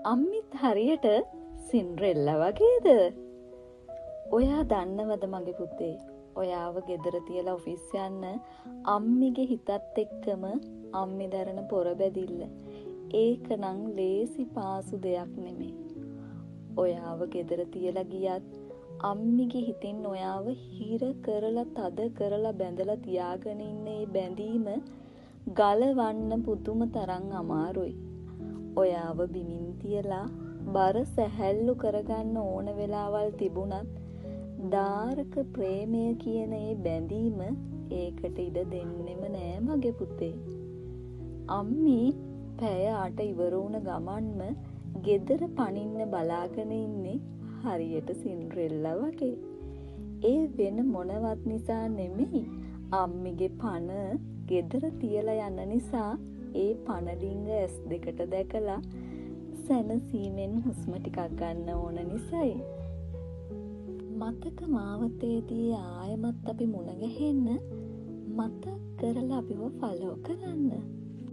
අම්මිත් හරියට සින්ඩ්‍රෙල්ලා වගේද? ඔයා දන්නවද මගේ පුතේ? ඔයාව ගෙදර තියලා ඔෆිස් යන්න අම්මිගේ හිතත් එක්කම අම්මි දරන පොරබැදිල්ල. ඒකනම් ලේසි පාසු දෙයක් නෙමෙයි. ඔයාව ගෙදර තියලා ගියත් අම්මිගේ හිතෙන් ඔයාව හිර කරලා තද කරලා බැඳලා තියාගෙන ඉන්න ඒ බැඳීම ගලවන්න පුදුම තරම් අමාරුයි. ඔයාව බිමින් තියලා බර සැහැල්ලු කරගන්න ඕන වෙලාවල් තිබුණත් දාරක ප්‍රේමය කියන ඒ බැඳීම ඒකට ඉඩ දෙන්නෙම නෑ මගේ පුතේ. අම්මි පැය 8 ඉවර වුණ ගමන්ම ගෙදර පනින්න බලාගෙන ඉන්නේ හරියට සින්ඩ්‍රෙල්ලා වගේ. ඒ වෙන මොනවත් නිසා නෙමෙයි. අම්මිගේ පණ ගෙදර තියලා යන නිසා ඒ පණ ඩිංග S2ට දැකලා සැනසීමෙන් හුස්ම ටිකක් ගන්න ඕන නිසායි. මතක මාවතේදී ආයමත් අපි මුණ ගැහෙන්න මතක් කරලා අපිව ෆලෝ කරන්න.